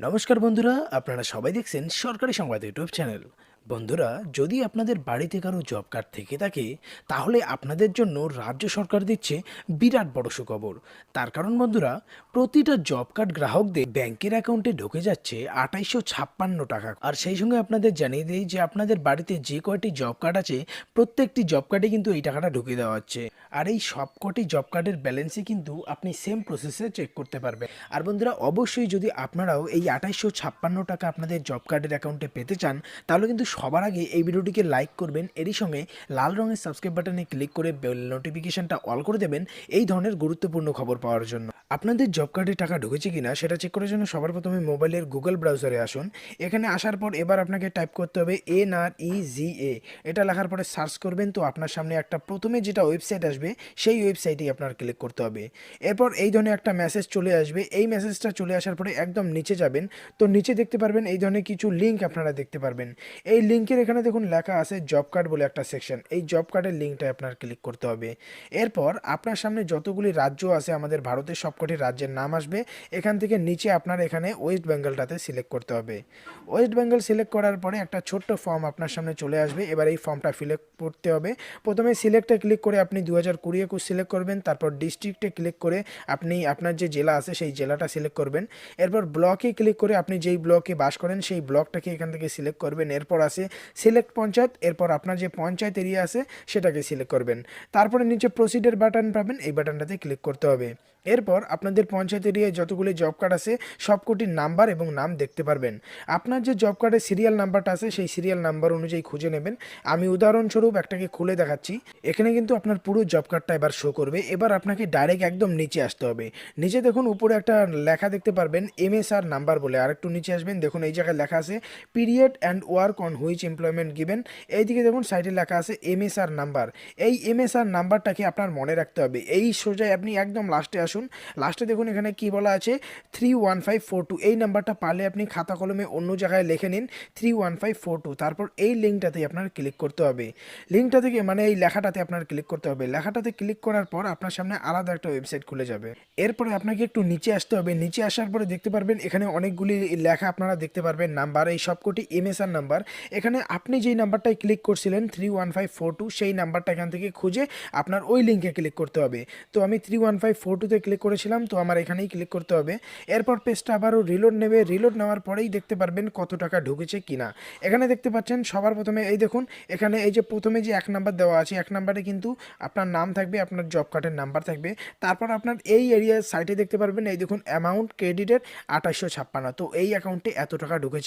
নমস্কার বন্ধুরা, আপনারা সবাই দেখছেন সরকারি সংবাদ ইউটিউব চ্যানেল। বন্ধুরা, যদি আপনাদের বাড়িতে কারো জব কার্ড থেকে থাকে, তাহলে আপনাদের জন্য রাজ্য সরকার দিচ্ছে বিরাট বড় সুখবর। তার কারণ বন্ধুরা, প্রতিটা জব কার্ড গ্রাহকদের ব্যাংকের অ্যাকাউন্টে ঢুকে যাচ্ছে 2856 টাকা। আর সেই সঙ্গে আপনাদের জানিয়ে দিই যে আপনাদের বাড়িতে যে কয়টি জব কার্ড আছে, প্রত্যেকটি জব কার্ডে কিন্তু এই টাকাটা ঢুকে দেওয়া হচ্ছে। আর এই সবকটি জব কার্ডের ব্যালেন্সই কিন্তু আপনি সেম প্রসেসে চেক করতে পারবেন। আর বন্ধুরা, অবশ্যই যদি আপনারাও এই 2856 টাকা আপনাদের জব কার্ডের অ্যাকাউন্টে পেতে চান, তাহলে কিন্তু সবার আগে এই ভিডিওটিকে লাইক করবেন, এরই সঙ্গে লাল রঙের সাবস্ক্রাইব বাটনে ক্লিক করে বেল নোটিফিকেশনটা অল করে দেবেন এই ধরনের গুরুত্বপূর্ণ খবর পাওয়ার জন্য। আপনাদের জব কার্ডে টাকা ঢুকেছে কিনা সেটা চেক করার জন্য সবার প্রথমে মোবাইলের গুগল ব্রাউজারে আসুন। এখানে আসার পর এবার আপনাকে টাইপ করতে হবে NREGA। এটা লেখার পরে সার্চ করবেন, তো আপনার সামনে একটা প্রথমে যেটা ওয়েবসাইট আসবে সেই ওয়েবসাইটেই আপনার ক্লিক করতে হবে। এরপর এই ধরনের একটা মেসেজ চলে আসবে। এই মেসেজটা চলে আসার পরে একদম নিচে যাবেন, তো নিচে দেখতে পারবেন এই ধরনের কিছু লিঙ্ক আপনারা দেখতে পারবেন। এই লিঙ্কের এখানে দেখুন লেখা আছে জব কার্ড বলে একটা সেকশন। এই জব কার্ডের লিঙ্কটায় আপনার ক্লিক করতে হবে। এরপর আপনার সামনে যতগুলি রাজ্য আছে আমাদের ভারতের সবকটি রাজ্যের নাম আসবে। এখান থেকে নিচে আপনার এখানে ওয়েস্ট বেঙ্গলটাতে সিলেক্ট করতে হবে। ওয়েস্ট বেঙ্গল সিলেক্ট করার পরে একটা ছোট্ট ফর্ম আপনার সামনে চলে আসবে। এবার এই ফর্মটা ফিল আপ করতে হবে। প্রথমে সিলেক্টে ক্লিক করে আপনি 2020-21 সিলেক্ট করবেন। তারপর ডিস্ট্রিক্টে ক্লিক করে আপনি আপনার যে জেলা আছে সেই জেলাটা সিলেক্ট করবেন। এরপর ব্লকে ক্লিক করে আপনি যেই ব্লকে বাস করেন সেই ব্লকটাকে এখান থেকে সিলেক্ট করবেন। এরপর আছে সিলেক্ট পঞ্চায়েত। এরপর আপনার যে পঞ্চায়েত এরিয়া আছে সেটাকে সিলেক্ট করবেন। তারপরে নিচে প্রসিডের বাটন পাবেন, এই বাটনটাতে ক্লিক করতে হবে। এরপর আপনাদের পঞ্চায়েত এরিয়ায় যতগুলি জব কার্ড আছে সবকটির নাম্বার এবং নাম দেখতে পারবেন। আপনার যে জব কার্ডের সিরিয়াল নাম্বারটা আছে সেই সিরিয়াল নাম্বার অনুযায়ী খুঁজে নেবেন। আমি উদাহরণস্বরূপ একটাকে খুলে দেখাচ্ছি। এখানে কিন্তু আপনার পুরো জব কার্ডটা এবার শো করবে। এবার আপনাকে ডাইরেক্ট একদম নিচে আসতে হবে। নিচে দেখুন উপরে একটা লেখা দেখতে পারবেন MSR নাম্বার বলে। আর একটু নিচে আসবেন, দেখুন এই জায়গায় লেখা আছে period and work on which employment given. এইদিকে দেখুন সাইডে লেখা আছে MSR নাম্বার। এই MSR নাম্বারটাকে আপনার মনে রাখতে হবে। এই সোজায় আপনি একদম লাস্টে আসুন। লাস্টে দেখুন এখানে কি বলা আছে 31542। এই নাম্বারটা পারলে আপনি খাতা কলমে অন্য জায়গায় লিখে নিন 31542। তারপর এই লিঙ্কটাতে আপনার ক্লিক করতে হবে। লিঙ্কটা থেকে মানে এই লেখাটাতে আপনার ক্লিক করতে হবে। লেখাটাতে ক্লিক করার পর আপনার সামনে আলাদা একটা ওয়েবসাইট খুলে যাবে। এরপরে আপনাকে একটু নিচে আসতে হবে। নিচে আসার পরে দেখতে পারবেন এখানে অনেকগুলি লেখা আপনারা দেখতে পারবেন নাম্বার, এই সবকটি MSR নাম্বার। এখানে আপনি যেই নাম্বারটায় ক্লিক করছিলেন 31542 সেই নাম্বারটা এখান থেকে খুঁজে আপনার ওই লিঙ্কে ক্লিক করতে হবে। তো আমি 31542-তে ক্লিক করেছিলাম, তো আমার এখানেই ক্লিক করতে হবে। এরপর পেজটা আবারও রিলোড নেবে। রিলোড নেওয়ার পরেই দেখতে পারবেন কত টাকা ঢুকেছে কিনা। এখানে দেখতে পাচ্ছেন সবার প্রথমে এই দেখুন এখানে এই যে প্রথমে যে 1 নাম্বার দেওয়া আছে, 1 নাম্বারে কিন্তু আপনার নাম থাকবে, আপনার জব কার্ডের নাম্বার থাকবে। তারপর আপনার এই এরিয়ার সাইটে দেখতে পারবেন এই দেখুন অ্যামাউন্ট ক্রেডিটেড 2856। তো এই অ্যাকাউন্টে এত টাকা ঢুকেছে।